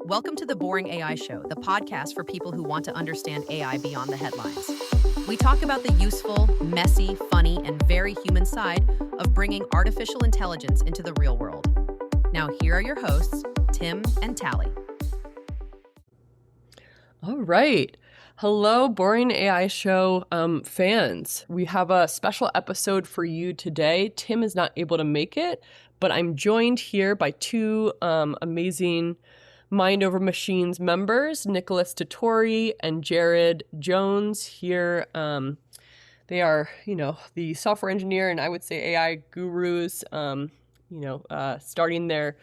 Welcome to the Boring AI Show, the podcast for people who want to understand AI beyond the headlines. We talk about the useful, messy, funny, and very human side of bringing artificial intelligence into the real world. Now, here are your hosts, Tim and Tally. All right. Hello, Boring AI Show fans. We have a special episode for you today. Tim is not able to make it, but I'm joined here by two amazing Mind Over Machines members, Nicholas Detorie and Jared Jones. Here, they are, the software engineer and I would say AI gurus, starting their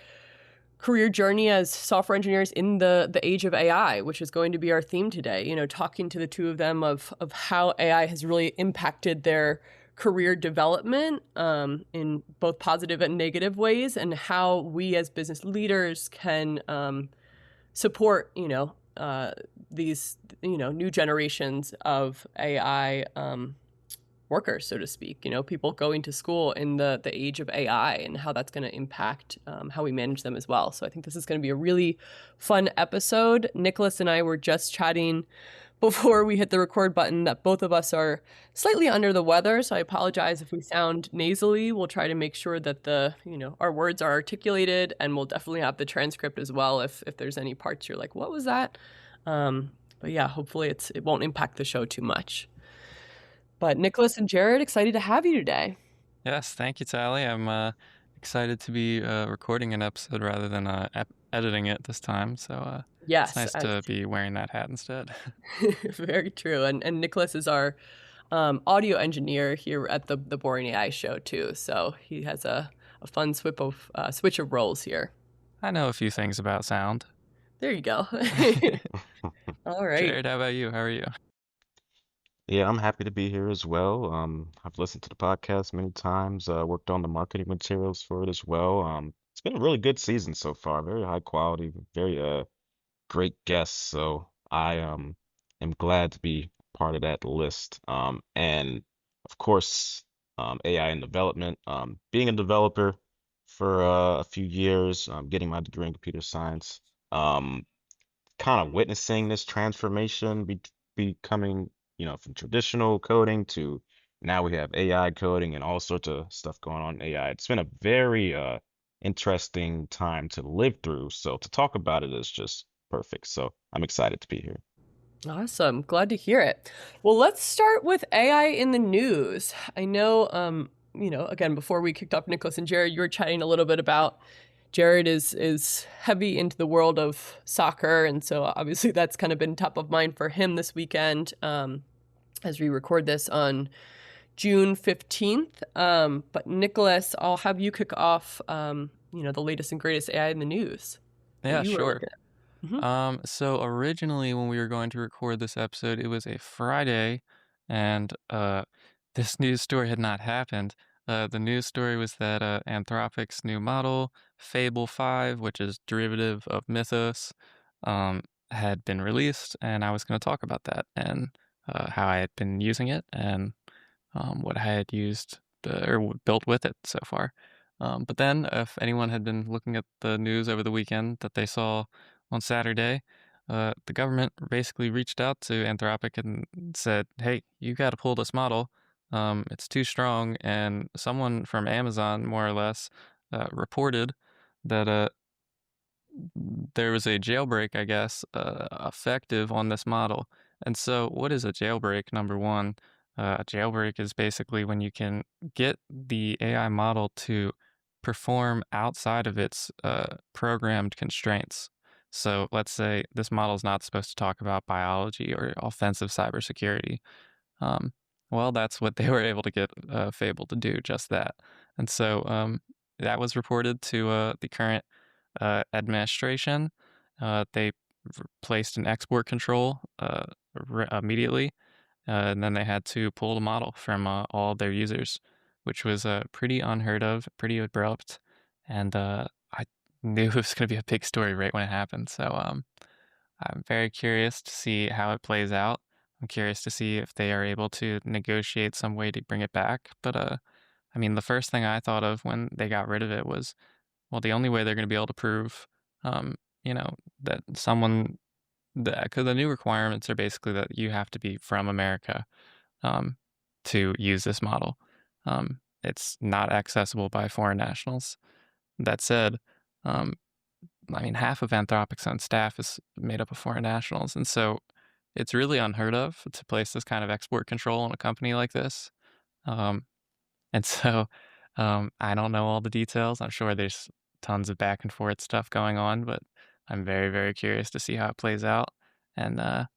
career journey as software engineers in the age of AI, which is going to be our theme today. Talking to the two of them of how AI has really impacted their career development in both positive and negative ways, and how we as business leaders can support these new generations of AI workers, so to speak, people going to school in the age of AI, and how that's going to impact how we manage them as well. So I think this is going to be a really fun episode. Nicholas and I were just chatting before we hit the record button that both of us are slightly under the weather. So I apologize if we sound nasally. We'll try to make sure that our words are articulated, and we'll definitely have the transcript as well if there's any parts you're like, what was that? But yeah, hopefully it won't impact the show too much. But Nicholas and Jared, excited to have you today. Yes, thank you, Tally. I'm excited to be recording an episode rather than editing it this time. So yes, it's nice to be wearing that hat instead. Very true. And Nicholas is our audio engineer here at the Boring AI Show too. So he has a fun switch of roles here. I know a few things about sound. There you go. All right. Jared, how about you? How are you? Yeah, I'm happy to be here as well. I've listened to the podcast many times, worked on the marketing materials for it as well. It's been a really good season so far, very high quality, very great guests. So I am glad to be part of that list. And of course, AI in development, being a developer for a few years, getting my degree in computer science, um, kind of witnessing this transformation becoming, from traditional coding to now we have AI coding and all sorts of stuff going on in AI. It's been a very interesting time to live through. So to talk about it is just perfect. So I'm excited to be here. Awesome. Glad to hear it. Well, let's start with AI in the news. I know, again, before we kicked off, Nicholas and Jared, you were chatting a little bit about Jared is heavy into the world of soccer, and so obviously that's kind of been top of mind for him this weekend as we record this on June 15th. But Nicholas, I'll have you kick off, the latest and greatest AI in the news. Yeah, sure. So originally when we were going to record this episode, it was a Friday, and this news story had not happened. The news story was that Anthropic's new model, Fable 5, which is derivative of Mythos, had been released, and I was going to talk about that and how I had been using it and what I had used or built with it so far. But then, if anyone had been looking at the news over the weekend that they saw on Saturday, the government basically reached out to Anthropic and said, hey, you got to pull this model. It's too strong, and someone from Amazon, more or less, reported that there was a jailbreak, I guess, effective on this model. And so what is a jailbreak, number one? A jailbreak is basically when you can get the AI model to perform outside of its programmed constraints. So let's say this model is not supposed to talk about biology or offensive cybersecurity. Well, that's what they were able to get Fable to do, just that. And so that was reported to the current administration. They placed an export control immediately, and then they had to pull the model from all their users, which was pretty unheard of, pretty abrupt, and I knew it was going to be a big story right when it happened. So I'm very curious to see how it plays out. I'm curious to see if they are able to negotiate some way to bring it back. But the first thing I thought of when they got rid of it was, well, the only way they're going to be able to prove that someone, because the new requirements are basically that you have to be from America to use this model. It's not accessible by foreign nationals. That said, half of Anthropic's own staff is made up of foreign nationals, and so it's really unheard of to place this kind of export control on a company like this. Um, and so I don't know all the details. I'm sure there's tons of back and forth stuff going on, but I'm very, very curious to see how it plays out and to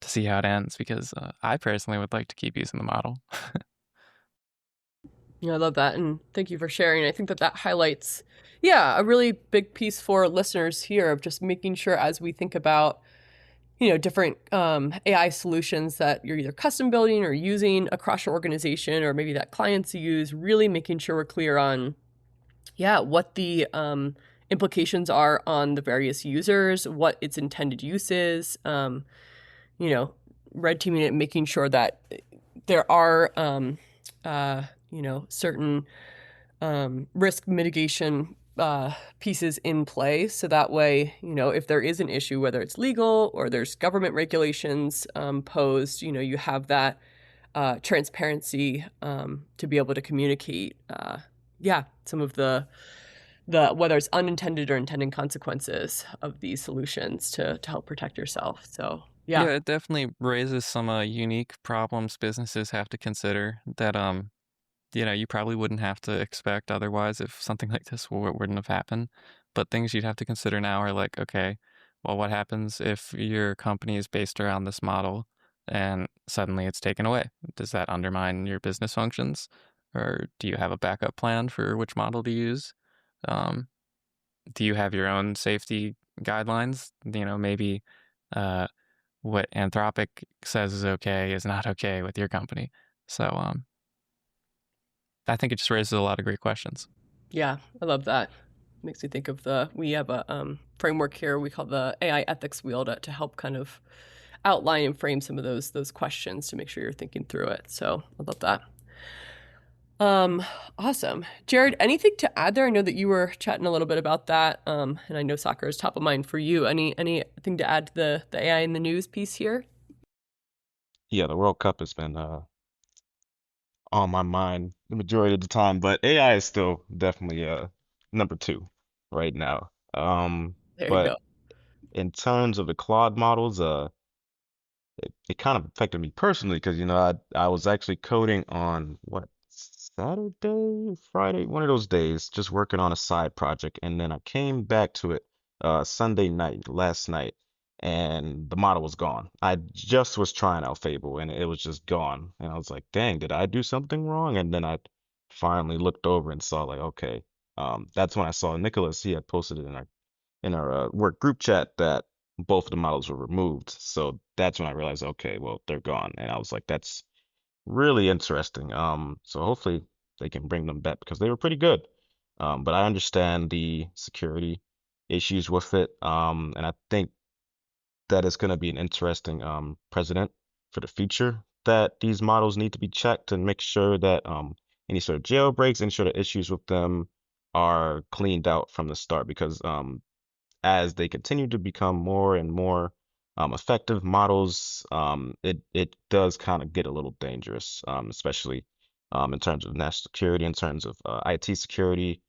see how it ends, because I personally would like to keep using the model. Yeah, I love that. And thank you for sharing. I think that highlights, a really big piece for listeners here of just making sure as we think about, different AI solutions that you're either custom building or using across your organization, or maybe that clients use, really making sure we're clear on, what the implications are on the various users, what its intended use is, red teaming it, making sure that there are, certain risk mitigation pieces in play. So that way, if there is an issue, whether it's legal or there's government regulations posed, you have that transparency to be able to communicate, some of the whether it's unintended or intended consequences of these solutions to help protect yourself. So Yeah, it definitely raises some unique problems businesses have to consider that you probably wouldn't have to expect otherwise if something like this wouldn't have happened. But things you'd have to consider now are like, okay, well, what happens if your company is based around this model and suddenly it's taken away? Does that undermine your business functions? Or do you have a backup plan for which model to use? Um, do you have your own safety guidelines? Maybe what Anthropic says is okay is not okay with your company. So I think it just raises a lot of great questions. yeah, I love that. Makes me think of we have a framework here we call the AI ethics wheel to help kind of outline and frame some of those questions to make sure you're thinking through it. So I love that. Awesome. Jared, anything to add there? I know that you were chatting a little bit about that. And I know soccer is top of mind for you. Anything to add to the AI in the news piece here? Yeah, the World Cup has been on my mind the majority of the time, but AI is still definitely number two right now. There you But go. in terms of the Claude models, it kind of affected me personally because I was actually coding on what, Saturday, Friday, one of those days, just working on a side project, and then I came back to it Sunday night, last night, and the model was gone. I just was trying out Fable and it was just gone. And I was like, dang, did I do something wrong? And then I finally looked over and saw like, okay, that's when I saw Nicholas. He had posted it in our work group chat that both of the models were removed. So that's when I realized, okay, well, they're gone. And I was like, that's really interesting. So hopefully they can bring them back because they were pretty good. But I understand the security issues with it. And I think that is going to be an interesting precedent for the future that these models need to be checked and make sure that any sort of jailbreaks, any sort of issues with them are cleaned out from the start because as they continue to become more and more effective models, it does kind of get a little dangerous, especially in terms of national security, in terms of IT security.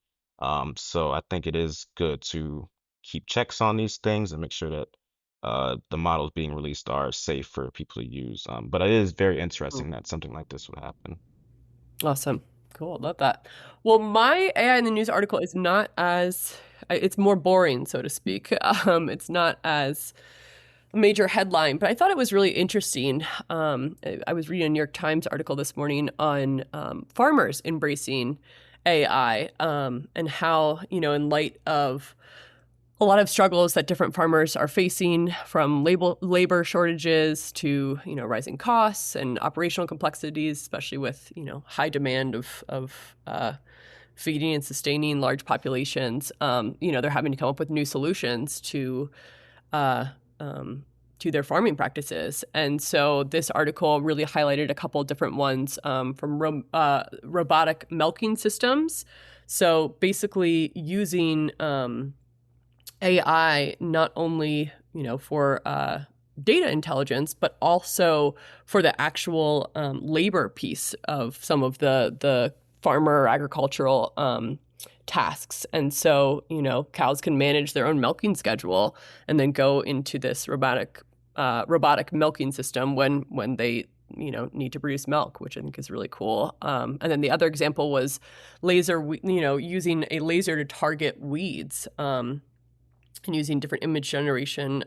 So I think it is good to keep checks on these things and make sure that the models being released are safe for people to use. But it is very interesting that something like this would happen. Awesome. Cool. Love that. Well, my AI in the news article is not it's more boring, so to speak. It's not as a major headline, but I thought it was really interesting. I was reading a New York Times article this morning on farmers embracing AI and how, in light of a lot of struggles that different farmers are facing, from labor shortages to rising costs and operational complexities, especially with high demand of feeding and sustaining large populations. They're having to come up with new solutions uh, to their farming practices. And so this article really highlighted a couple of different ones from robotic milking systems. So basically using AI not only, for data intelligence, but also for the actual labor piece of some of the farmer or agricultural tasks. And so, cows can manage their own milking schedule and then go into this robotic milking system when they need to produce milk, which I think is really cool. And then the other example was using a laser to target weeds. And using different image generation,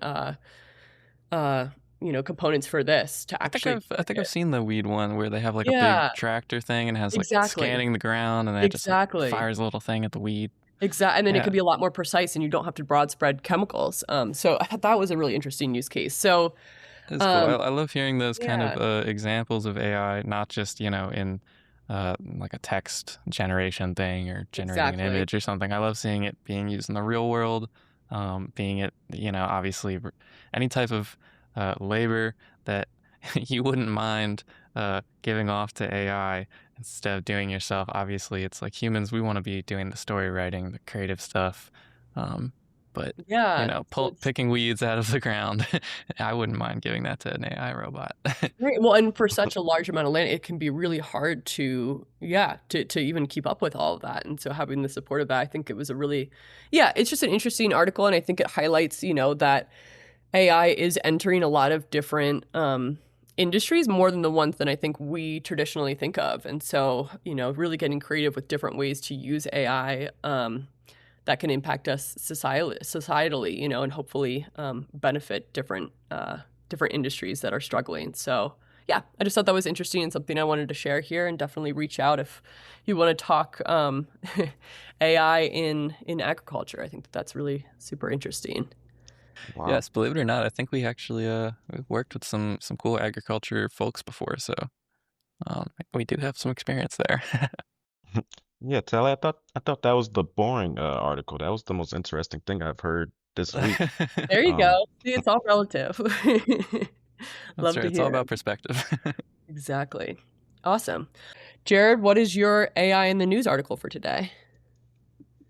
components for this to actually I think I've target. seen the weed one where they have like a big Yeah, tractor thing and has like exactly, scanning the ground and then it just like exactly, fires a little thing at the weed. and then it Yeah, could be a lot more precise, and you don't have to broad spread chemicals. So I thought that was a really interesting use case. So, it's cool. um, I love hearing those kind of yeah, examples of AI, not just, in like a text generation thing or generating an exactly. image or something. I love seeing it being used in the real world, being it, obviously any type of labor that you wouldn't mind giving off to AI instead of doing yourself. Obviously, it's like humans, we want to be doing the story writing, the creative stuff. Um, but Yeah. So it's picking weeds out of the ground, I wouldn't mind giving that to an AI robot. Right. Well, and for such a large amount of land, it can be really hard to, yeah, to even keep up with all of that. And so having the support of that, I think it was a really, yeah, it's just an interesting article. And I think it highlights, that AI is entering a lot of different industries, more than the ones that I think we traditionally think of. And so, really getting creative with different ways to use AI that can impact us societally, and hopefully benefit different industries that are struggling. So yeah, I just thought that was interesting and something I wanted to share here, and definitely reach out if you want to talk AI in agriculture. I think that's really super interesting. Wow. Yes, believe it or not, I think we actually we've worked with some cool agriculture folks before, so we do have some experience there. Yeah, Tally, I thought that was the boring article. That was the most interesting thing I've heard this week. There you Um, go. See, it's all relative. That's Love right. to It's all hear. about perspective. Exactly. Awesome. Jared, what is your AI in the news article for today?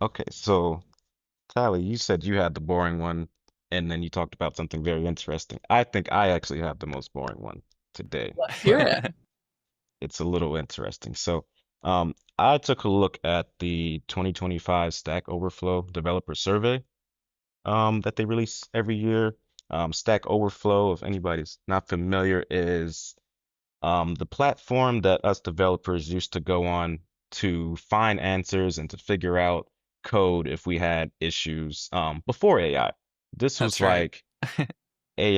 okay, so Tally, you said you had the boring one, and then you talked about something very interesting. I think I actually have the most boring one today, Let's hear but it. it's a little interesting. So, I took a look at the 2025 Stack Overflow Developer Survey, that they release every year. Stack Overflow, if anybody's not familiar, is the platform that us developers used to go on to find answers and to figure out code if we had issues before AI. This was That's right. like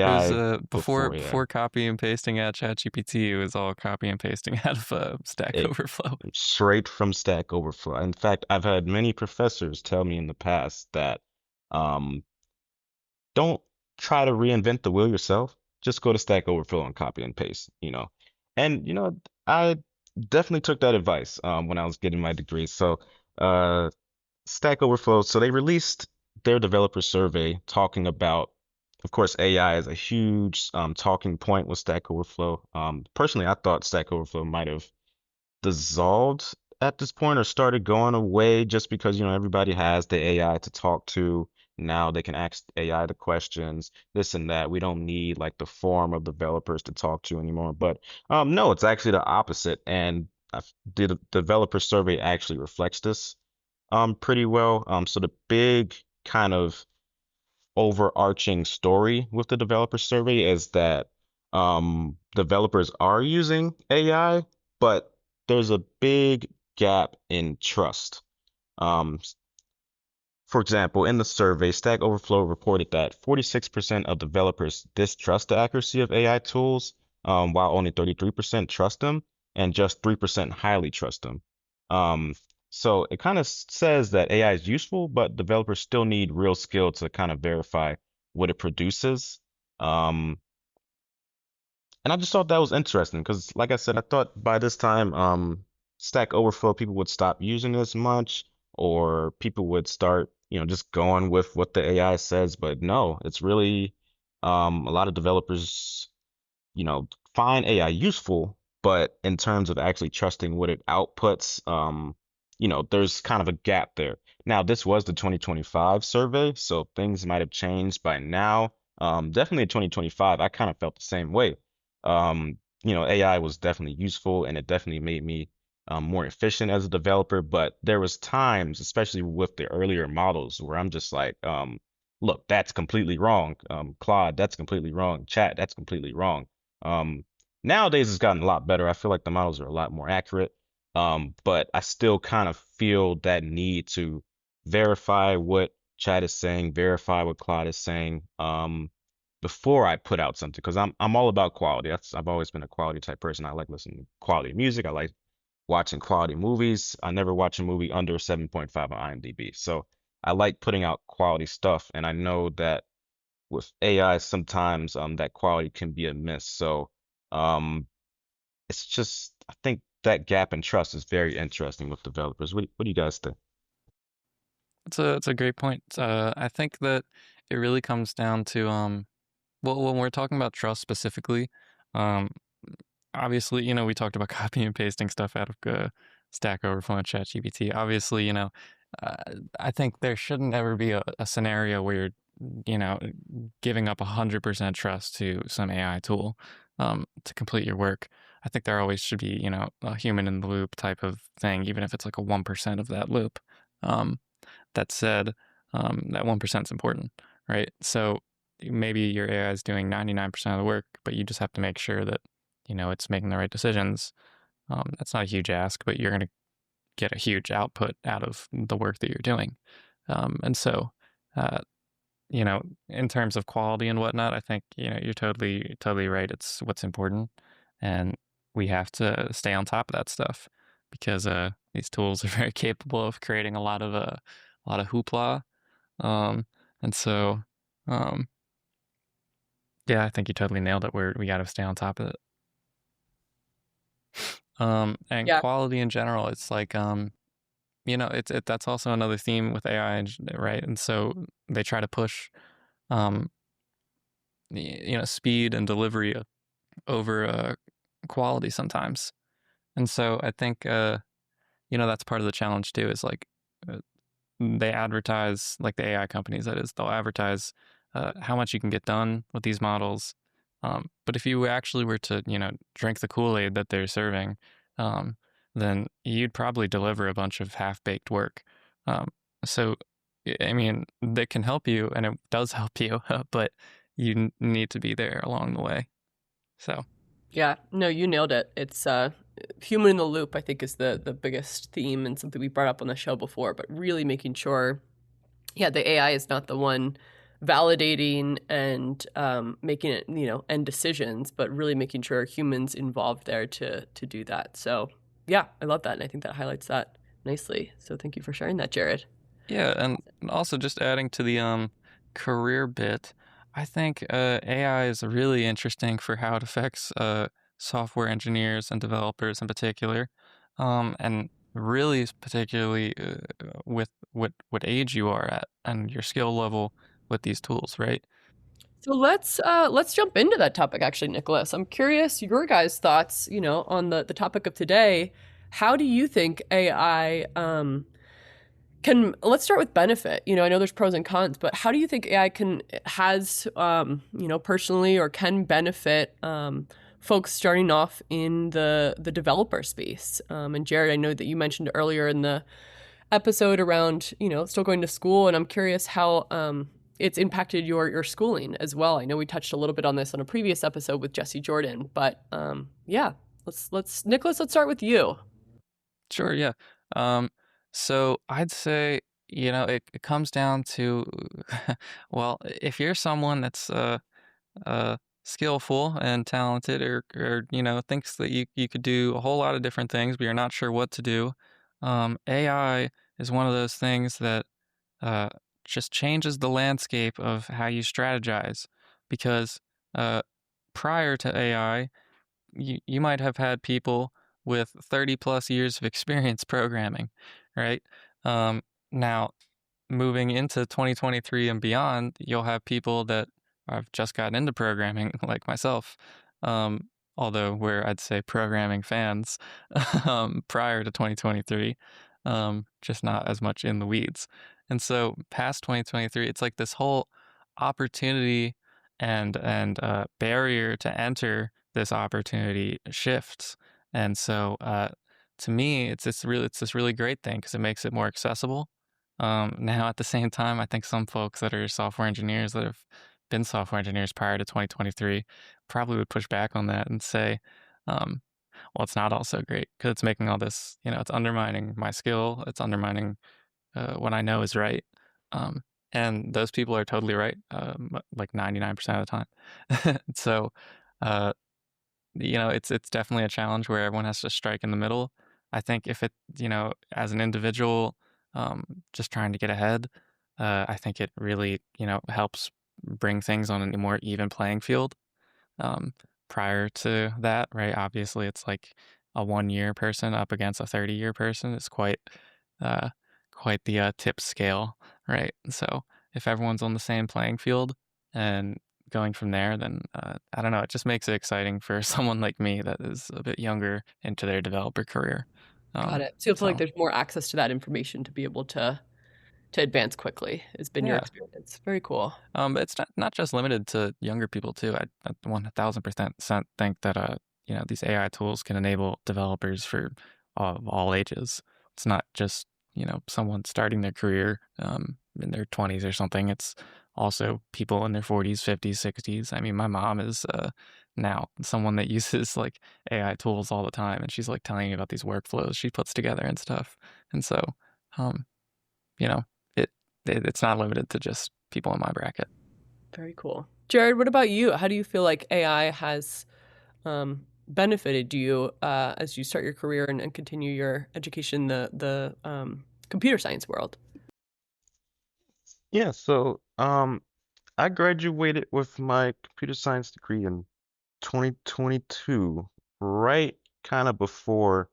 It was AI before AI. before copy and pasting out ChatGPT. It was all copy and pasting out of Stack It Overflow. straight from Stack Overflow. In fact, I've had many professors tell me in the past that um, don't try to reinvent the wheel yourself. Just go to Stack Overflow and copy and paste. And I definitely took that advice when I was getting my degree. So uh, Stack Overflow, so they released their developer survey talking about, of course, AI is a huge talking point with Stack Overflow. Personally, I thought Stack Overflow might have dissolved at this point or started going away just because, everybody has the AI to talk to. Now they can ask AI the questions, this and that. We don't need like the form of developers to talk to anymore. But no, it's actually the opposite. And the developer survey actually reflects this pretty well. So the big kind of overarching story with the developer survey is that developers are using AI, but there's a big gap in trust. Um, for example, in the survey, Stack Overflow reported that 46% of developers distrust the accuracy of AI tools, while only 33% trust them, and just 3% highly trust them. Um, so it kind of says that AI is useful, but developers still need real skill to kind of verify what it produces. Um, and I just thought that was interesting because, like I said, I thought by this time, Stack Overflow people would stop using it as much, or people would start, just going with what the AI says. But no, it's really, a lot of developers, find AI useful, but in terms of actually trusting what it outputs, there's kind of a gap there. Now, this was the 2025 survey, so things might have changed by now. Definitely in 2025, I kind of felt the same way. AI was definitely useful and it definitely made me more efficient as a developer, but there was times, especially with the earlier models, where I'm just like, look, that's completely wrong. Claude, that's completely wrong. Chat, that's completely wrong. Um, Nowadays, it's gotten a lot better. I feel like the models are a lot more accurate. But I still kind of feel that need to verify what chat is saying, verify what Claude is saying, before I put out something, because I'm all about quality. I've always been a quality type person. I like listening to quality music. I like watching quality movies. I never watch a movie under 7.5 on IMDb. So I like putting out quality stuff, and I know that with AI sometimes that quality can be a miss. So um it's just I think that gap in trust is very interesting with developers. What do you guys think? It's a great point. I think that it really comes down to well, when we're talking about trust specifically, um, obviously, we talked about copying and pasting stuff out of Stack Overflow and ChatGPT. Obviously, uh, I think there shouldn't ever be a scenario where you're, you know, giving up 100% trust to some AI tool to complete your work. I think there always should be, a human in the loop type of thing, even if it's like a 1% of that loop. Um, that said, that 1% is important, right? So maybe your AI is doing 99% of the work, but you just have to make sure that, it's making the right decisions. That's not a huge ask, but you're going to get a huge output out of the work that you're doing. And so, uh, in terms of quality and whatnot, I think, you're totally, totally right. It's what's important. And we have to stay on top of that stuff because these tools are very capable of creating a lot of hoopla. Um, and so, um, yeah, I think you totally nailed it. We got to stay on top of it. And Yeah. quality in general, it's like, that's also another theme with AI, right? And so they try to push, um, speed and delivery over quality sometimes. And so I think, that's part of the challenge too, is like, uh, they advertise, like the AI companies, that is, they'll advertise how much you can get done with these models. But if you actually were to, drink the Kool-Aid that they're serving, um, then you'd probably deliver a bunch of half-baked work. Um, so, I mean, they can help you, and it does help you, but you need to be there along the way. So, Yeah, no, you nailed it. It's human in the loop, I think, is the biggest theme and something we brought up on the show before, but really making sure, yeah, the AI is not the one validating and making it, end decisions, but really making sure humans involved there to do that. So yeah, I love that. And I think that highlights that nicely. So thank you for sharing that, Jared. yeah, and also just adding to the career bit, I think AI is really interesting for how it affects software engineers and developers in particular, and really particularly with what age you are at and your skill level with these tools, right? So let's jump into that topic actually, Nicholas. I'm curious your guys' thoughts, on the topic of today. How do you think AI can let's start with benefit. I know there's pros and cons, but how do you think AI has personally or can benefit folks starting off in the developer space? And Jared, I know that you mentioned earlier in the episode around still going to school, and I'm curious how it's impacted your schooling as well. I know we touched a little bit on this on a previous episode with Jesse Jordan, but yeah, let's Nicholas, let's start with you. Sure, yeah. Um, so I'd say, it comes down to, well, if you're someone that's uh, skillful and talented, or thinks that you could do a whole lot of different things, but you're not sure what to do, AI is one of those things that uh, just changes the landscape of how you strategize. Because uh, prior to AI, you might have had people with 30 plus years of experience programming, right? Now, moving into 2023 and beyond, you'll have people that have just gotten into programming, like myself. Although we're, I'd say, programming fans prior to 2023. just not as much in the weeds. And so past 2023, it's like this whole opportunity and barrier to enter this opportunity shifts. And so to me, it's this really great thing because it makes it more accessible. Now at the same time, I think some folks that are software engineers that have been software engineers prior to 2023 probably would push back on that and say, um, well, it's not all so great because it's making all this, it's undermining my skill. It's undermining what I know is right. Um, and those people are totally right, like 99% of the time. So, uh, it's definitely a challenge where everyone has to strike in the middle. I think if it, as an individual, just trying to get ahead, I think it really, helps bring things on a more even playing field. Um, Prior to that, right? Obviously, it's like a 1 year person up against a 30-year person. It's uh, quite the tip scale, right? So if everyone's on the same playing field and going from there, then I don't know. It just makes it exciting for someone like me that is a bit younger into their developer career. Got it. So you feel like So there's more access to that information to be able to advance quickly, has been your yeah. experience. Very cool. It's not just limited to younger people too. I 1000% think that these AI tools can enable developers for all ages. It's not just someone starting their career in their 20s or something. It's also people in their 40s, 50s, 60s. I mean, my mom is now someone that uses like AI tools all the time, and she's like telling me about these workflows she puts together and stuff. And so, um, you know, it, it's not limited to just people in my bracket. Very cool. Jared, what about you? How do you feel like AI has benefited you as you start your career and continue your education in the computer science world? Yeah, so I graduated with my computer science degree in 2022, right kind of before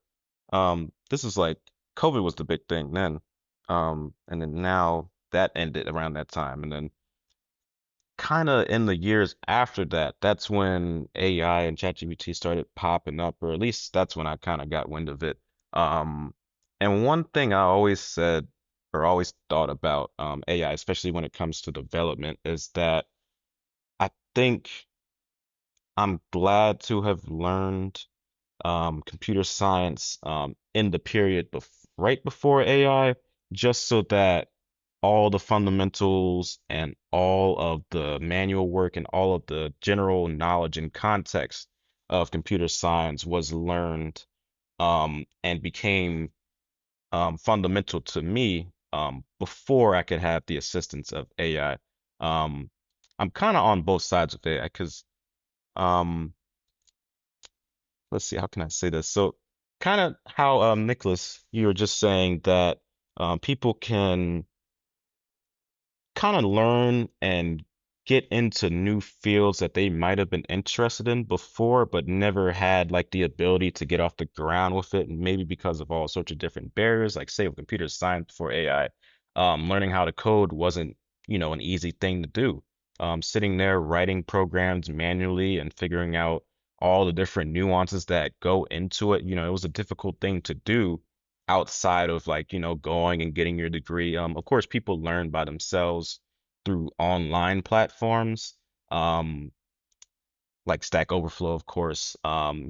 this is like COVID was the big thing then. And then now that ended around that time. And then kind of in the years after that, that's when AI and ChatGPT started popping up, or at least that's when I kind of got wind of it. Um, and one thing I always said or always thought about AI, especially when it comes to development, is that I think I'm glad to have learned computer science in the period right before AI, just so that all the fundamentals and all of the manual work and all of the general knowledge and context of computer science was learned and became fundamental to me before I could have the assistance of AI. Um, I'm kind of on both sides of AI because um, let's see, how can I say this? So, kind of how Nicholas, you were just saying that people can kind of learn and get into new fields that they might have been interested in before, but never had like the ability to get off the ground with it, and maybe because of all sorts of different barriers, like say with computer science before AI, learning how to code wasn't, an easy thing to do. Sitting there writing programs manually and figuring out all the different nuances that go into it, it was a difficult thing to do outside of like, going and getting your degree. Of course, people learn by themselves through online platforms, um, like Stack Overflow, of course,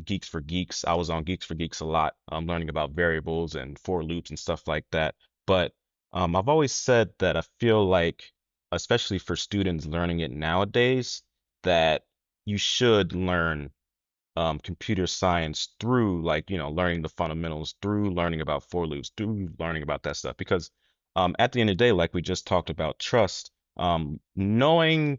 Geeks for Geeks. I was on Geeks for Geeks a lot, learning about variables and for loops and stuff like that. But I've always said that I feel like, especially for students learning it nowadays, that you should learn computer science through like learning the fundamentals, through learning about for loops, through learning about that stuff, because at the end of the day, like we just talked about trust, knowing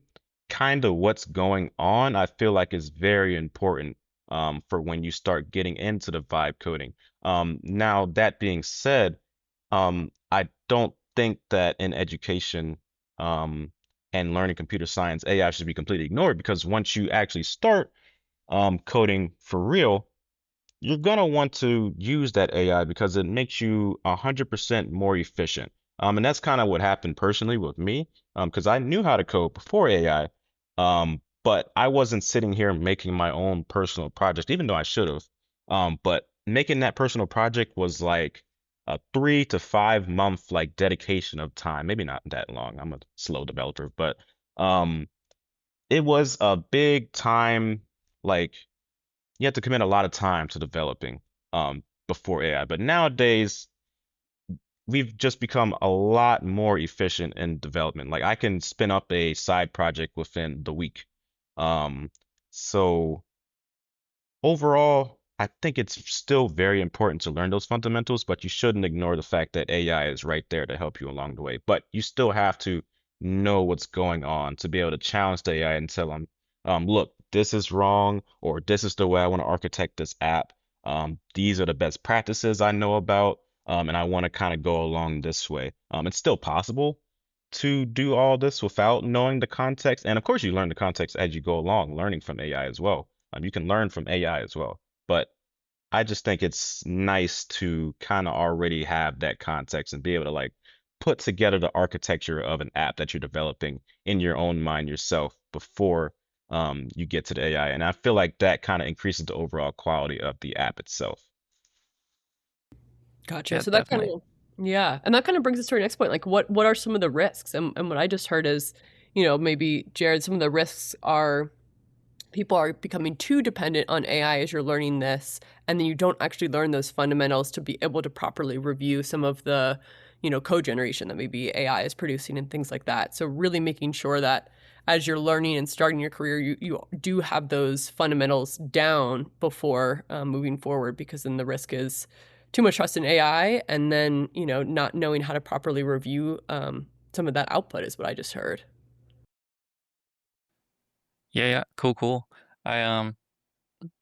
kind of what's going on, I feel like is very important for when you start getting into the vibe coding. Now that being said, I don't think that in education and learning computer science, AI should be completely ignored, because once you actually start coding for real, you're gonna want to use that AI because it makes you 100% more efficient. And that's kind of what happened personally with me, because I knew how to code before AI, but I wasn't sitting here making my own personal project, even though I should have. But making that personal project was like a 3 to 5 month like dedication of time. Maybe not that long. I'm a slow developer, but um, it was a big time. Like you had to commit a lot of time to developing before AI. But nowadays, we've just become a lot more efficient in development. Like I can spin up a side project within the week. Um, so overall, I think it's still very important to learn those fundamentals, but you shouldn't ignore the fact that AI is right there to help you along the way. But you still have to know what's going on to be able to challenge the AI and tell them, look, this is wrong, or this is the way I want to architect this app. These are the best practices I know about, and I want to kind of go along this way. It's still possible to do all this without knowing the context. And of course, you learn the context as you go along, learning from AI as well. You can learn from AI as well. But I just think it's nice to kind of already have that context and be able to like put together the architecture of an app that you're developing in your own mind yourself before you get to the AI. And I feel like that kind of increases the overall quality of the app itself. Gotcha. Yeah, So that kind definitely. of, yeah, and that kind of brings us to our next point. Like, what are some of the risks? And what I just heard is, maybe Jared, some of the risks are people are becoming too dependent on AI as you're learning this, and then you don't actually learn those fundamentals to be able to properly review some of the, code generation that maybe AI is producing and things like that. So really making sure that as you're learning and starting your career, you do have those fundamentals down before moving forward, because then the risk is too much trust in AI, and then not knowing how to properly review some of that output is what I just heard. Yeah, yeah, cool, cool. I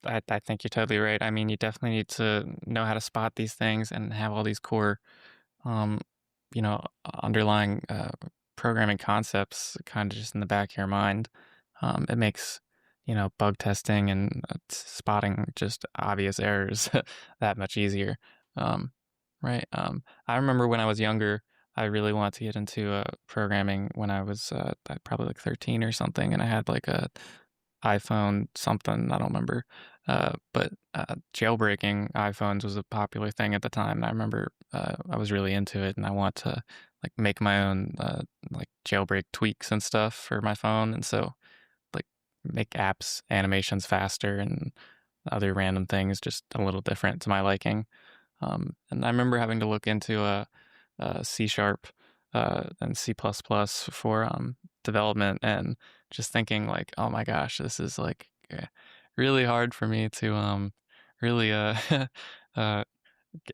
I think you're totally right. I mean, you definitely need to know how to spot these things and have all these core, um, underlying programming concepts kind of just in the back of your mind. It makes, bug testing and spotting just obvious errors that much easier. Um, right. I remember when I was younger, I really wanted to get into programming when I was probably like 13 or something, and I had like a iPhone something, I don't remember. But jailbreaking iPhones was a popular thing at the time, and I remember I was really into it, and I want to like make my own like jailbreak tweaks and stuff for my phone, and so like make apps animations faster and other random things just a little different to my liking. And I remember having to look into C sharp and C++ for development, and just thinking like, oh my gosh, this is like really hard for me to really uh,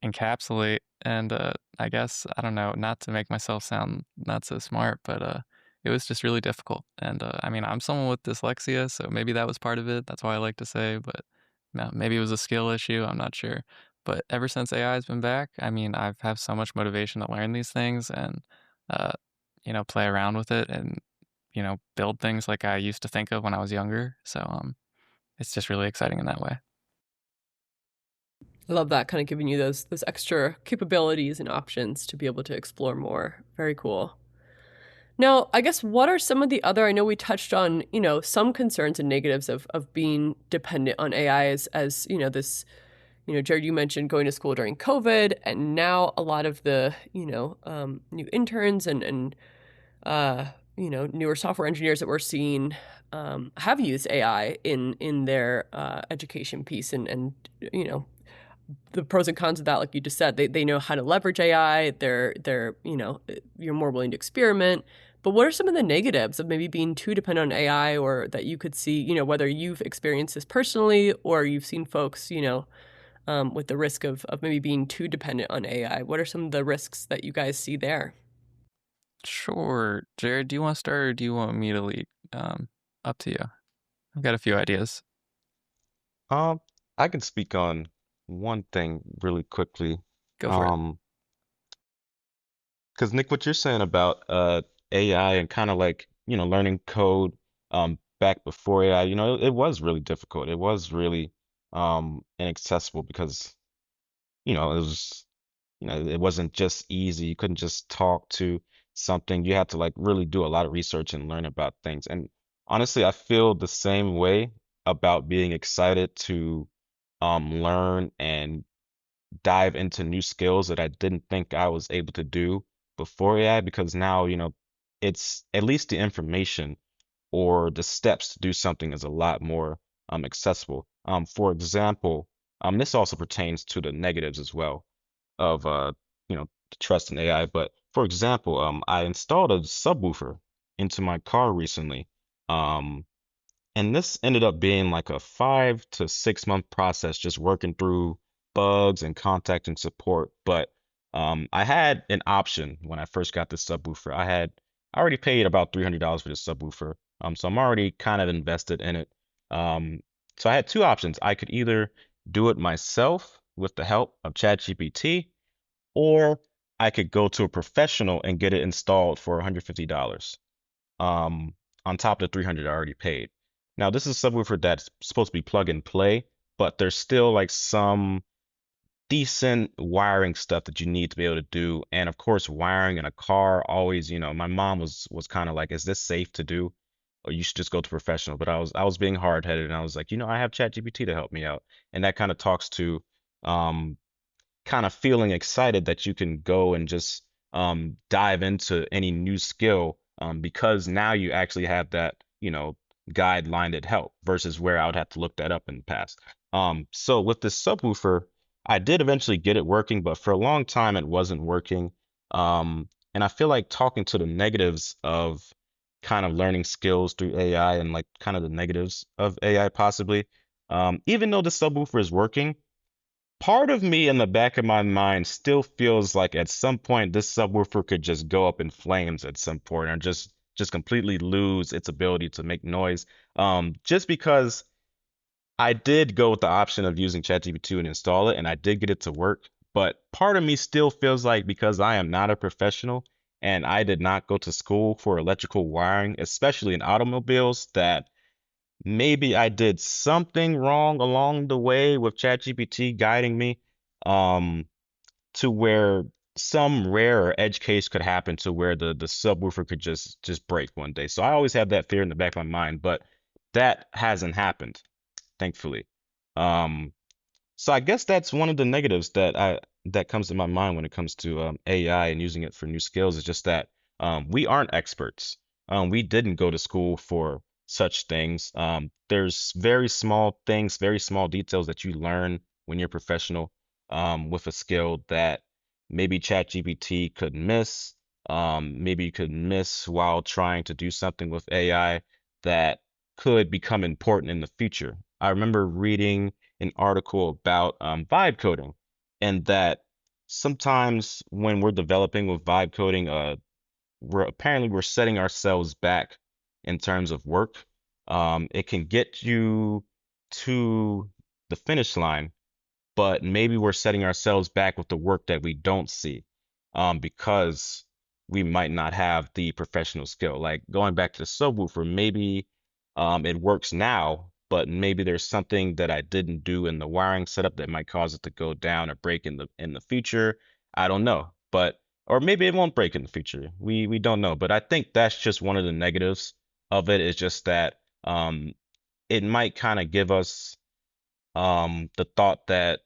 encapsulate. And I guess, I don't know, not to make myself sound not so smart, but it was just really difficult. And I mean, I'm someone with dyslexia, so maybe that was part of it. That's why I like to say, but no, maybe it was a skill issue. I'm not sure. But ever since AI has been back, I mean, I've have so much motivation to learn these things and, uh, play around with it and, build things like I used to think of when I was younger. So it's just really exciting in that way. I love that, kind of giving you those extra capabilities and options to be able to explore more. Very cool. Now, I guess what are some of the other, I know we touched on, some concerns and negatives of being dependent on AI as, this, Jared, you mentioned going to school during COVID, and now a lot of the, new interns and newer software engineers that we're seeing have used AI in their education piece, and the pros and cons of that, like you just said, they know how to leverage AI. They're you're more willing to experiment. But what are some of the negatives of maybe being too dependent on AI, or that you could see, whether you've experienced this personally or you've seen folks, with the risk of maybe being too dependent on AI? What are some of the risks that you guys see there? Sure. Jared, do you want to start or do you want me to lead? Up to you. I've got a few ideas. Um, I can speak on one thing really quickly. Go for it. Um, because Nick, what you're saying about AI and kind of like, learning code back before AI, it was really difficult. It was really inaccessible because, it was, it wasn't just easy. You couldn't just talk to something. You had to like really do a lot of research and learn about things. And honestly, I feel the same way about being excited to learn and dive into new skills that I didn't think I was able to do before AI, because now, it's at least the information or the steps to do something is a lot more accessible. For example, this also pertains to the negatives as well of trust in AI. But for example, I installed a subwoofer into my car recently. Um, and this ended up being like a 5 to 6 month process, just working through bugs and contacting support. But I had an option when I first got this subwoofer. I already paid about $300 for this subwoofer. So I'm already kind of invested in it. Um, so I had two options. I could either do it myself with the help of ChatGPT, or I could go to a professional and get it installed for $150, um, on top of the 300 I already paid. Now, this is a subwoofer that's supposed to be plug and play, but there's still like some decent wiring stuff that you need to be able to do. And of course, wiring in a car always, my mom was kind of like, is this safe to do? Or you should just go to professional. But I was being hard-headed, and I was like, I have ChatGPT to help me out. And that kind of talks to um kind of feeling excited that you can go and just dive into any new skill, because now you actually have that, guideline that help versus where I would have to look that up in the past. So with this subwoofer, I did eventually get it working, but for a long time it wasn't working. And I feel like talking to the negatives of kind of learning skills through AI, and like kind of the negatives of AI possibly. Even though the subwoofer is working, part of me in the back of my mind still feels like at some point this subwoofer could just go up in flames at some point, or just completely lose its ability to make noise. Just because I did go with the option of using ChatGPT and install it, and I did get it to work. But part of me still feels like, because I am not a professional and I did not go to school for electrical wiring, especially in automobiles, that maybe I did something wrong along the way with ChatGPT guiding me, um, to where some rare or edge case could happen to where the subwoofer could just break one day. So I always have that fear in the back of my mind, but that hasn't happened, thankfully. Um, so I guess that's one of the negatives that comes to my mind when it comes to AI and using it for new skills, is just that we aren't experts. We didn't go to school for such things. There's very small things, very small details that you learn when you're professional, with a skill that maybe ChatGPT could miss. Maybe you could miss while trying to do something with AI that could become important in the future. I remember reading an article about vibe coding, and that sometimes when we're developing with vibe coding, we're setting ourselves back in terms of work. It can get you to the finish line, but maybe we're setting ourselves back with the work that we don't see, because we might not have the professional skill. Like going back to the subwoofer, maybe it works now, but maybe there's something that I didn't do in the wiring setup that might cause it to go down or break in the future. I don't know, but or maybe it won't break in the future. We don't know, but I think that's just one of the negatives of it, is just that it might kind of give us the thought that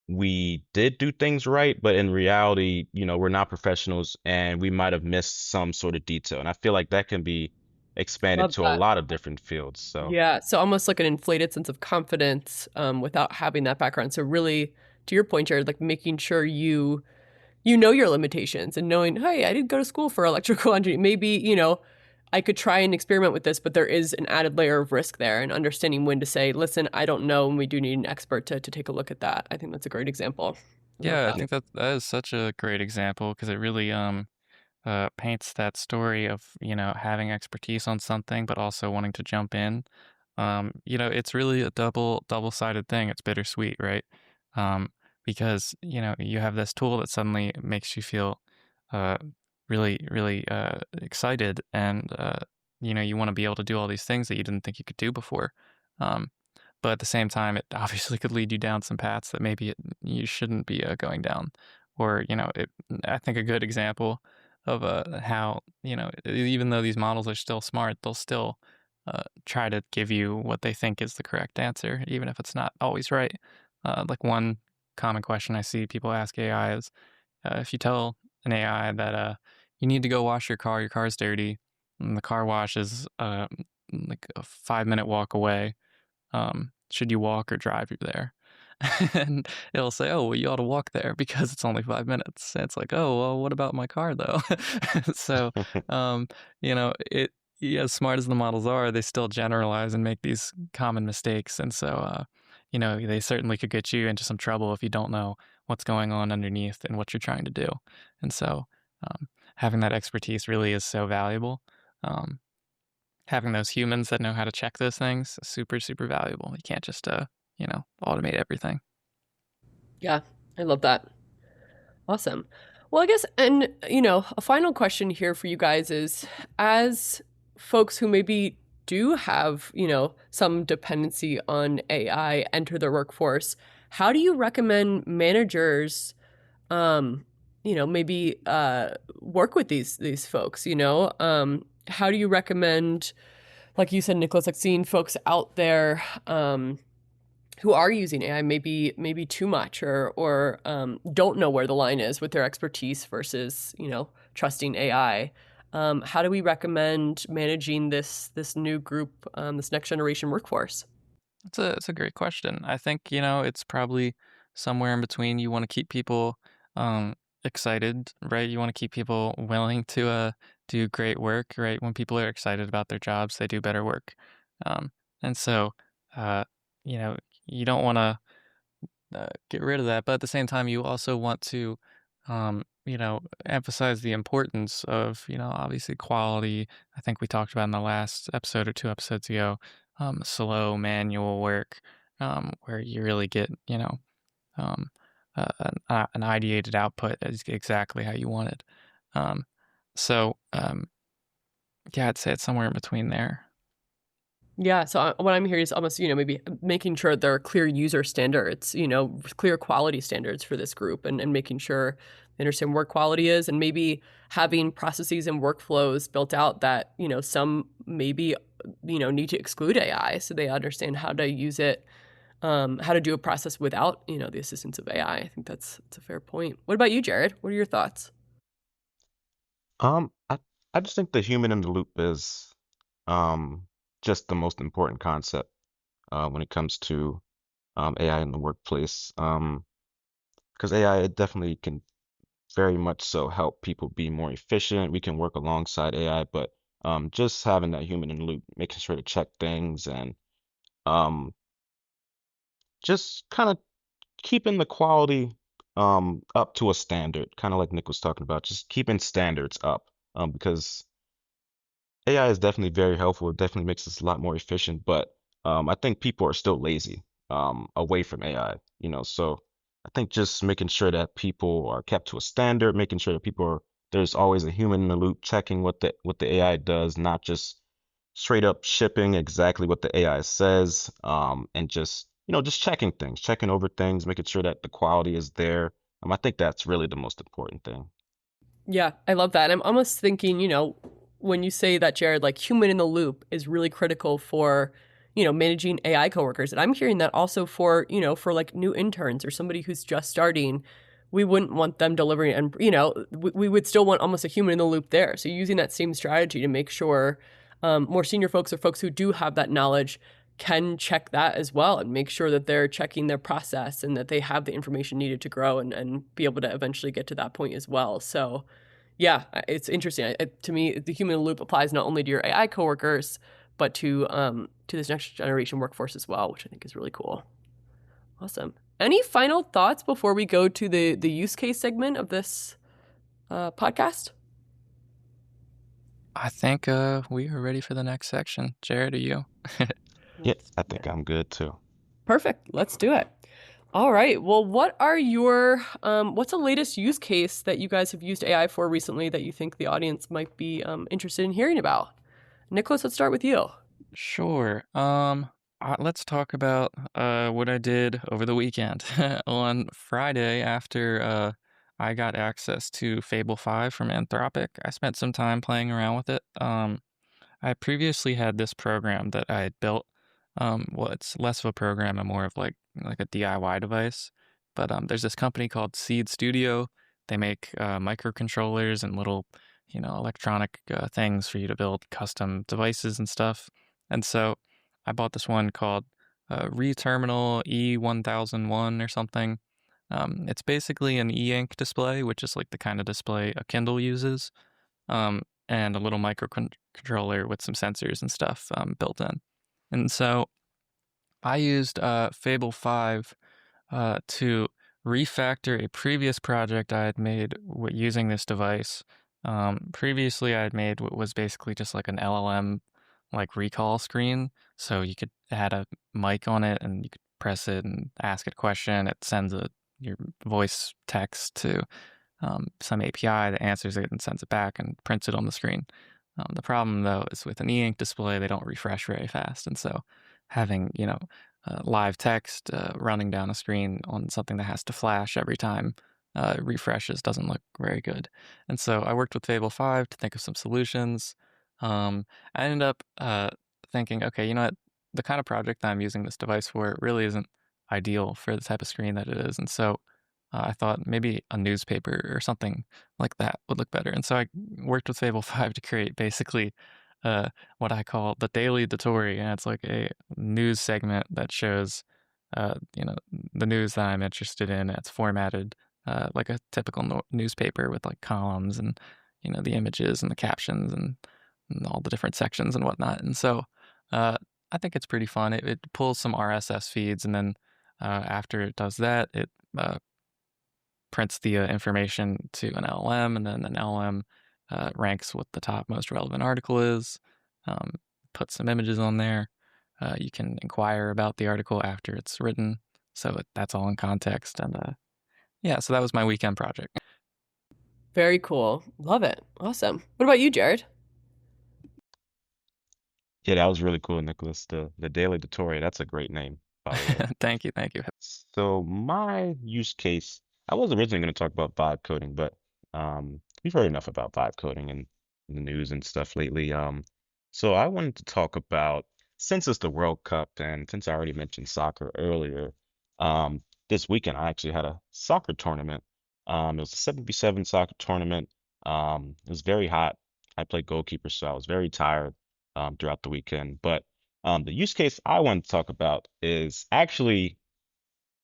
we did do things right, but in reality, we're not professionals and we might have missed some sort of detail. And I feel like that can be expanded Love to a that. lot of different fields. So, Yeah, so almost like an inflated sense of confidence without having that background. So really, to your point, Jared, like making sure you know your limitations and knowing, hey, I didn't go to school for electrical engineering. Maybe, I could try and experiment with this, but there is an added layer of risk there, and understanding when to say, listen, I don't know, and we do need an expert to take a look at that. I think that's a great example. I love Yeah, I that. think that is such a great example because it really paints that story of, having expertise on something, but also wanting to jump in. It's really a double-sided thing. It's bittersweet, right? Um, because, you have this tool that suddenly makes you feel uh, really, really excited, and, you want to be able to do all these things that you didn't think you could do before. Um, but at the same time, it obviously could lead you down some paths that maybe you shouldn't be going down. Or, I think a good example of how, even though these models are still smart, they'll still try to give you what they think is the correct answer, even if it's not always right. Like one common question I see people ask AI is, if you tell an AI that you need to go wash your car's dirty, and the car wash is like a 5-minute walk away. Should you walk or drive you there? And it'll say, oh, well, you ought to walk there because it's only 5 minutes. And it's like, oh, well, what about my car though? So, um, as smart as the models are, they still generalize and make these common mistakes. And so, they certainly could get you into some trouble if you don't know what's going on underneath and what you're trying to do. And so, um, having that expertise really is so valuable. Um, Having those humans that know how to check those things is super, super valuable. You can't just, automate everything. Yeah, I love that. Awesome. Well, I guess, and, a final question here for you guys is, as folks who maybe do have, some dependency on AI enter their workforce, how do you recommend managers, maybe work with these folks, how do you recommend, like you said, Nicholas, like seeing folks out there, who are using AI maybe too much or don't know where the line is with their expertise versus trusting AI. How do we recommend managing this new group, this next generation workforce? It's a great question. I think, it's probably somewhere in between. You want to keep people excited, right? You want to keep people willing to do great work, right? When people are excited about their jobs, they do better work. Um, and so, uh, you know, you don't want to get rid of that, but at the same time, you also want to, emphasize the importance of, obviously quality. I think we talked about in the last episode or 2 episodes ago, slow manual work, where you really get, um, an ideated output is exactly how you want it. Um, so, yeah, I'd say it's somewhere in between there. Yeah, so what I'm hearing is almost, maybe making sure there are clear user standards, clear quality standards for this group and making sure they understand where quality is and maybe having processes and workflows built out that, some maybe, need to exclude AI so they understand how to use it, how to do a process without, the assistance of AI. I think that's a fair point. What about you, Jared? What are your thoughts? Um, I I just think the human in the loop is um just the most important concept when it comes to AI in the workplace. Because AI it definitely can very much so help people be more efficient. We can work alongside AI, but just having that human in the loop, making sure to check things and um just kind of keeping the quality up to a standard, kind of like Nick was talking about, just keeping standards up. Because AI is definitely very helpful. It definitely makes us a lot more efficient, but I think people are still lazy away from AI, So I think just making sure that people are kept to a standard, making sure that there's always a human in the loop checking what the AI does, not just straight up shipping exactly what the AI says, and just checking things, checking over things, making sure that the quality is there. I think that's really the most important thing. Yeah, I love that. I'm almost thinking, when you say that, Jared, like human in the loop is really critical for, managing AI coworkers. And I'm hearing that also for, for like new interns or somebody who's just starting, we wouldn't want them delivering and, we would still want almost a human in the loop there. So using that same strategy to make sure more senior folks or folks who do have that knowledge can check that as well and make sure that they're checking their process and that they have the information needed to grow and be able to eventually get to that point as well. So, yeah, it's interesting. To me, the human loop applies not only to your AI coworkers, but to this next generation workforce as well, which I think is really cool. Awesome. Any final thoughts before we go to the use case segment of this podcast? I think we are ready for the next section. Jared, are you? Yeah, Let's I do think it. I'm good too. Perfect. Let's do it. All right. Well, what's the latest use case that you guys have used AI for recently that you think the audience might be interested in hearing about? Nicholas, let's start with you. Sure. Let's talk about what I did over the weekend. On Friday, after I got access to Fable 5 from Anthropic, I spent some time playing around with it. I previously had this program that I had built. Well, it's less of a program and more of like a DIY device. But there's this company called Seed Studio. They make microcontrollers and little, electronic things for you to build custom devices and stuff. And so I bought this one called ReTerminal E1001 or something. It's basically an e-ink display, which is like the kind of display a Kindle uses, and a little microcontroller with some sensors and stuff built in. And so I used Fable 5 to refactor a previous project I had made using this device. Previously, I had made what was basically just like an LLM, like recall screen. So you could add a mic on it and you could press it and ask it a question. It sends your voice text to some API that answers it and sends it back and prints it on the screen. The problem, though, is with an e-ink display, they don't refresh very fast. And so having, live text running down a screen on something that has to flash every time it refreshes doesn't look very good. And so I worked with Fable 5 to think of some solutions. I ended up thinking, okay, you know what? The kind of project that I'm using this device for really isn't ideal for the type of screen that it is. And so I thought maybe a newspaper or something like that would look better. And so I worked with Fable 5 to create basically uh, what I call the Daily Detorie. And it's like a news segment that shows, the news that I'm interested in. It's formatted like a typical newspaper with like columns and, the images and the captions and all the different sections and whatnot. And so I think it's pretty fun. It pulls some RSS feeds, and then after it does that, it prints the information to an LLM, and then an LLM ranks what the top most relevant article is, um, puts some images on there. You can inquire about the article after it's written, so that's all in context. And yeah, so that was my weekend project. Very cool. Love it. Awesome. What about you, Jared? Yeah, that was really cool, Nicholas. The Daily Detorie, that's a great name, by the way. Thank you, thank you. So my use case, I was originally going to talk about vibe coding, but we've heard enough about vibe coding in the news and stuff lately. So I wanted to talk about, since it's the World Cup and since I already mentioned soccer earlier, this weekend I actually had a soccer tournament. It was a 7v7 soccer tournament. It was very hot. I played goalkeeper, so I was very tired throughout the weekend. But the use case I want to talk about is actually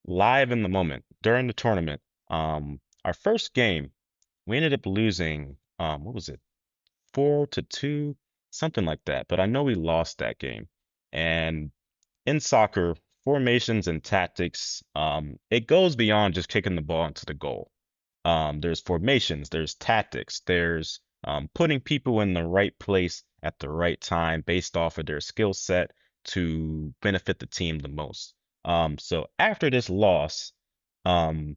live in the moment during the tournament. Our first game, we ended up losing, what was it, 4-2, something like that. But I know we lost that game. And in soccer, formations and tactics, it goes beyond just kicking the ball into the goal. There's formations, there's tactics, there's putting people in the right place at the right time based off of their skill set to benefit the team the most. So after this loss, um,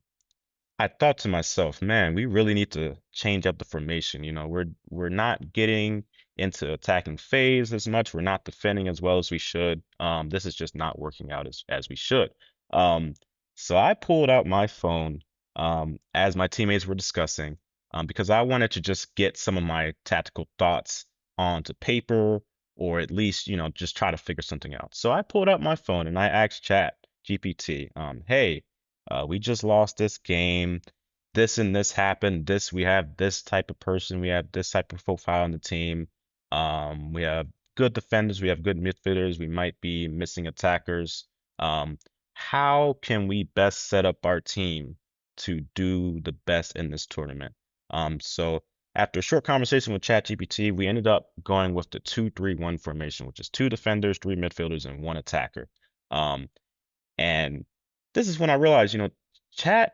I thought to myself, man, we really need to change up the formation. We're not getting into attacking phase as much. We're not defending as well as we should. This is just not working out as we should. Um, so I pulled out my phone as my teammates were discussing because I wanted to just get some of my tactical thoughts onto paper or at least, just try to figure something out. So I pulled out my phone and I asked Chat GPT, hey, we just lost this game. This and this happened. We have this type of person. We have this type of profile on the team. We have good defenders. We have good midfielders. We might be missing attackers. Um, how can we best set up our team to do the best in this tournament? So after a short conversation with ChatGPT, we ended up going with the 2-3-1 formation, which is two defenders, three midfielders, and one attacker. Um, and this is when I realized, Chat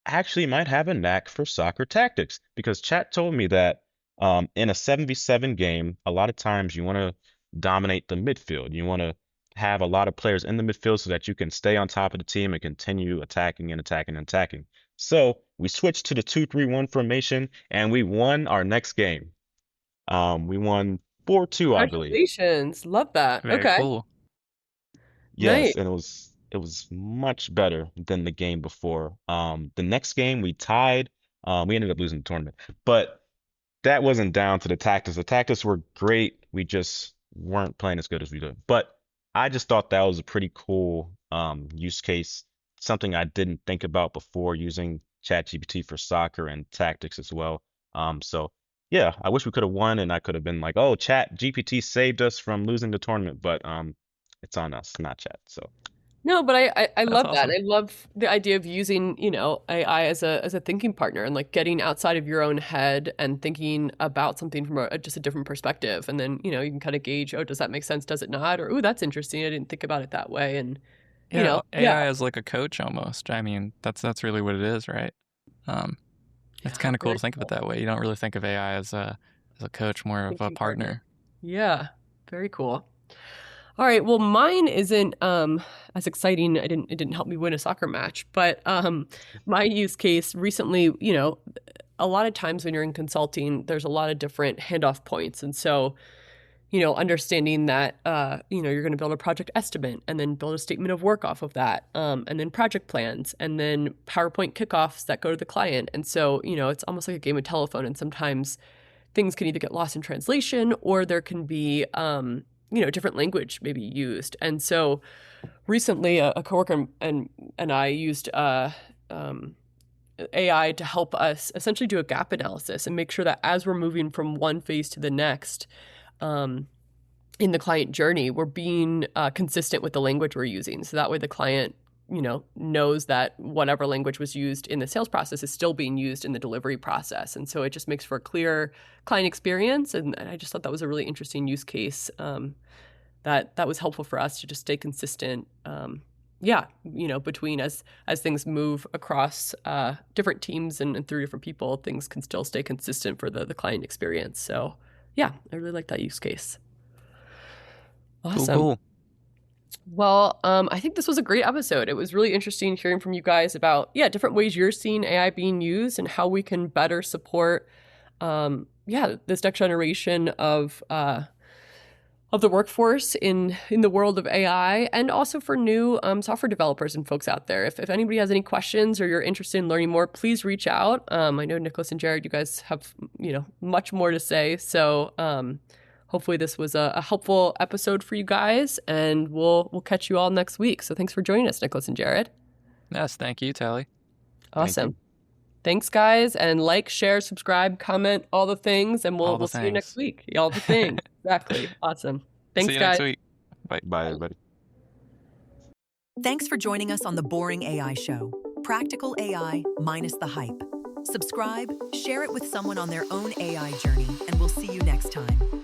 actually might have a knack for soccer tactics because Chat told me that in a 7v7 game, a lot of times you want to dominate the midfield. You want to have a lot of players in the midfield so that you can stay on top of the team and continue attacking and attacking and attacking. So we switched to the 2-3-1 formation and we won our next game. We won 4-2, I believe. Congratulations. Love that. Very Okay. cool. Nice. Yes, and it was much better than the game before. The next game we tied. We ended up losing the tournament, but that wasn't down to the tactics. The tactics were great. We just weren't playing as good as we did. But I just thought that was a pretty cool use case something I didn't think about before using ChatGPT for soccer and tactics as well. So yeah, I wish we could have won and I could have been like, oh, ChatGPT saved us from losing the tournament, but it's on us, not Chat. So No, but I That's love that. awesome. I love the idea of using, AI as a thinking partner and like getting outside of your own head and thinking about something from just a different perspective. And then, you can kind of gauge, oh, does that make sense? Does it not? Or, oh, that's interesting. I didn't think about it that way. And, Yeah, yeah, AI is like a coach almost. I mean, that's really what it is, right? Um, yeah, it's kind of cool very to think of it cool. that way. You don't really think of AI as a coach, more of a Thinking partner. partner. Yeah, very cool. All right. Well, mine isn't as exciting. It didn't help me win a soccer match, but my use case recently, a lot of times when you're in consulting, there's a lot of different handoff points, and so understanding that you're going to build a project estimate and then build a statement of work off of that, and then project plans and then PowerPoint kickoffs that go to the client, and so it's almost like a game of telephone, and sometimes things can either get lost in translation or there can be different language maybe used. And so recently a coworker and I used AI to help us essentially do a gap analysis and make sure that as we're moving from one phase to the next in the client journey, we're being consistent with the language we're using. So that way the client knows that whatever language was used in the sales process is still being used in the delivery process. And so it just makes for a clear client experience. And I just thought that was a really interesting use case that was helpful for us to just stay consistent. Between as things move across different teams and through different people, things can still stay consistent for the client experience. So yeah, I really like that use case. Awesome. Cool. Well, I think this was a great episode. It was really interesting hearing from you guys about, different ways you're seeing AI being used and how we can better support, this next generation of the workforce in the world of AI, and also for new software developers and folks out there. If anybody has any questions or you're interested in learning more, please reach out. I know Nicholas and Jared, you guys have much more to say. So hopefully this was a helpful episode for you guys, and we'll catch you all next week. So thanks for joining us, Nicholas and Jared. Yes, thank you, Tally. thank Awesome. you. Thanks, guys, and like, share, subscribe, comment, all the things, and All the we'll see you next things. week. All the things. Exactly. Awesome. See Thanks, you guys. next week. Bye. Bye, everybody. Thanks for joining us on The Boring AI Show. Practical AI minus the hype. Subscribe, share it with someone on their own AI journey, and we'll see you next time.